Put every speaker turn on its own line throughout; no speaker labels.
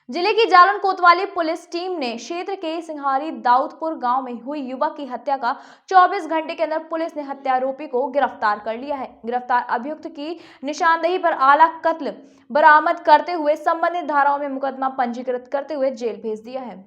जिले की जालन कोतवाली पुलिस टीम ने क्षेत्र के सिंघारी दाऊदपुर गांव में हुई युवक की हत्या का 24 घंटे के अंदर पुलिस ने हत्यारोपी को गिरफ्तार कर लिया है। गिरफ्तार अभियुक्त की निशानदेही पर आला कत्ल बरामद करते हुए संबंधित धाराओं में मुकदमा पंजीकृत करते हुए जेल भेज दिया है।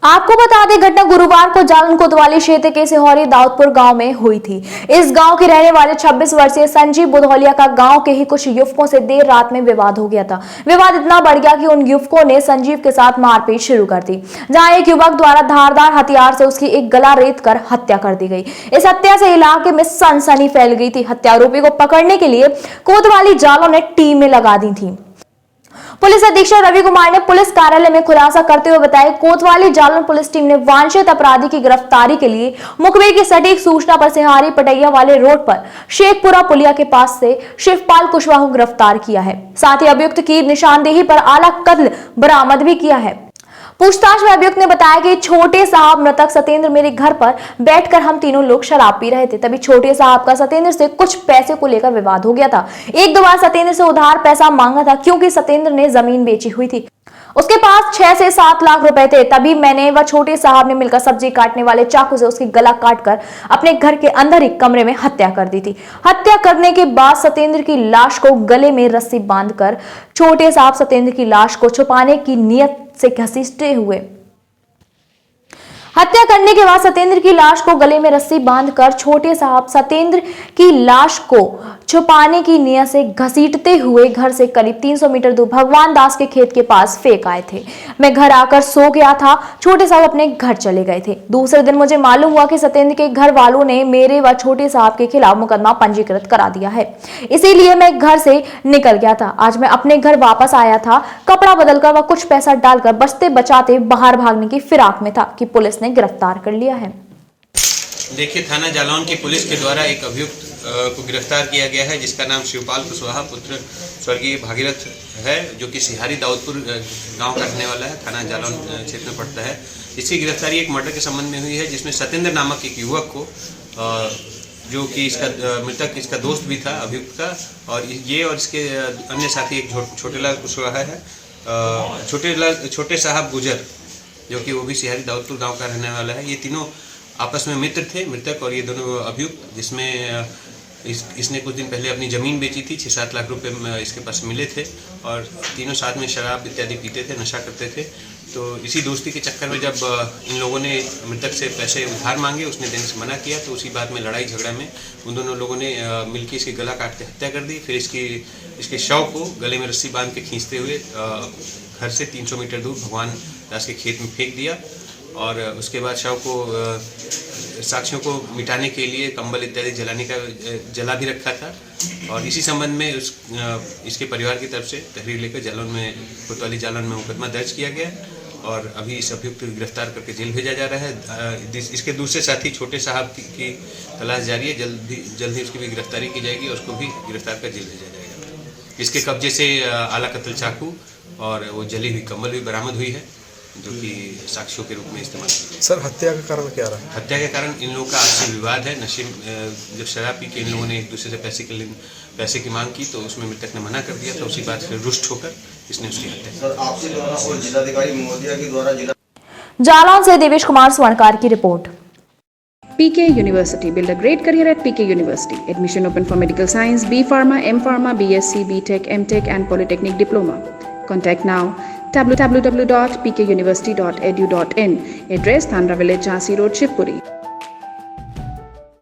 आपको बता दें, घटना गुरुवार को जालन कोतवाली क्षेत्र के सिंघारी दाऊदपुर गांव में हुई थी। इस गांव के रहने वाले 26 वर्षीय संजीव बुधौलिया का गांव के ही कुछ युवकों से देर रात में विवाद हो गया था। विवाद इतना बढ़ गया कि उन युवकों ने संजीव के साथ मारपीट शुरू कर दी, जहां एक युवक द्वारा धारदार हथियार से उसकी एक गला रेत कर हत्या कर दी गई। इस हत्या से इलाके में सनसनी फैल गई थी। हत्यारोपी को पकड़ने के लिए कोतवाली जालों ने टीमें लगा दी थी। पुलिस अधीक्षक रवि कुमार ने पुलिस कार्यालय में खुलासा करते हुए बताया, कोतवाली जालन पुलिस टीम ने वांछित अपराधी की गिरफ्तारी के लिए मुखबिर की सटीक सूचना पर सिंघारी पटैया वाले रोड पर शेखपुरा पुलिया के पास से शिवपाल कुशवाहा को गिरफ्तार किया है। साथ ही अभियुक्त की निशानदेही पर आला कत्ल बरामद भी किया है। पूछताछ में अभियुक्त ने बताया कि छोटे साहब मृतक सत्येंद्र मेरे घर पर बैठकर हम तीनों लोग शराब पी रहे थे। तभी छोटे साहब का सत्येंद्र से कुछ पैसे को लेकर विवाद हो गया था। एक दो बार सत्येंद्र से उधार पैसा मांगा था, क्योंकि सत्येंद्र ने जमीन बेची हुई थी। उसके पास 6 से 7 लाख रुपए थे। तभी मैंने व छोटे साहब ने मिलकर सब्जी काटने वाले चाकू से उसकी गला काटकर अपने घर के अंदर ही कमरे में हत्या कर दी थी। हत्या करने के बाद सत्येंद्र की लाश को गले में रस्सी बांधकर छोटे साहब सत्येंद्र की लाश को छुपाने की नियत से घसीटते हुए हत्या करने के बाद सत्येंद्र की लाश को गले में रस्सी बांधकर छोटे साहब सत्येंद्र की लाश को छुपाने की नियत से घसीटते हुए घर से करीब 300 मीटर दूर भगवान दास के खेत के पास फेंक आए थे। मैं घर आकर सो गया था। छोटे साहब अपने घर चले गए थे। दूसरे दिन मुझे मालूम हुआ कि सत्येंद्र के घर वालों ने मेरे व छोटे साहब के खिलाफ मुकदमा पंजीकृत करा दिया है। इसीलिए मैं घर से निकल गया था। आज मैं अपने घर वापस आया था, कपड़ा बदलकर व कुछ पैसा डालकर बचते बचाते बाहर भागने की फिराक में था कि पुलिस ने गिरफ्तार कर लिया है।
देखिए, थाना जालौन की पुलिस के द्वारा एक अभियुक्त को गिरफ्तार किया गया है, जिसका नाम शिवपाल कुशवाहा पुत्र स्वर्गीय भागीरथ है, जो कि सिंघारी दाऊदपुर गांव का रहने वाला है, थाना जालौन क्षेत्र में पड़ता है। इसकी गिरफ्तारी एक मर्डर के संबंध में हुई है, जिसमें सत्येंद्र नामक एक युवक को, जो कि इसका मृतक इसका दोस्त भी था अभियुक्त का, और ये और इसके अन्य साथी एक छोटेलाल कुशवाहा है, छोटे साहब गुजर, जो कि वो भी सिंघारी दाऊदपुर गांव का रहने वाला है। ये तीनों आपस में मित्र थे, मृतक और ये दोनों अभियुक्त, जिसमें इसने कुछ दिन पहले अपनी ज़मीन बेची थी। 6-7 लाख रुपए इसके पास मिले थे और तीनों साथ में शराब इत्यादि पीते थे, नशा करते थे। तो इसी दोस्ती के चक्कर में जब इन लोगों ने मृतक से पैसे उधार मांगे, उसने देने से मना किया, तो उसी बात में लड़ाई झगड़ा में उन दोनों लोगों ने मिलकर इसकी गला काट के हत्या कर दी। फिर इसके शव को गले में रस्सी बांध के खींचते हुए घर से 300 मीटर दूर भगवान दास के खेत में फेंक दिया, और उसके बाद शव को साक्ष्यों को मिटाने के लिए कंबल इत्यादि जला भी रखा था। और इसी संबंध में इसके परिवार की तरफ से तहरीर लेकर जालौन में कोतवाली जालौन में मुकदमा दर्ज किया गया, और अभी इस अभियुक्त को गिरफ्तार करके जेल भेजा जा रहा है। इसके दूसरे साथी छोटे साहब की तलाश जारी है। जल्द ही उसकी भी गिरफ्तारी की जाएगी और उसको भी गिरफ्तार कर जेल भेजा जाएगा। इसके कब्जे से आला कत्ल चाकू और वो जली हुई कंबल भी बरामद हुई है, जो कि साक्ष्यों के रूप में इस्तेमाल किया।
सर, हत्या का कारण क्या रहा?
हत्या के कारण इन लोगों का आपसी विवाद है। नशे जब शराब पी के इन लोगों ने एक दूसरे से पैसे की मांग की, तो उसमें मृतक ने मना कर दिया, तो उसी बात से रुष्ट होकर इसने उसकी हत्या की।
सर, आपसे और जिलाधिकारी महोदया के द्वारा
जालौन से देवेश कुमार स्वर्णकार की report.
PK University. Build a great career at PK University. Admission open for medical science, B Pharma, M Pharma, BSc, BTech, MTech and Polytechnic Diploma. Contact now www.pkuniversity.edu.in. Address Thandra Village, Jhansi Road, Shivpuri.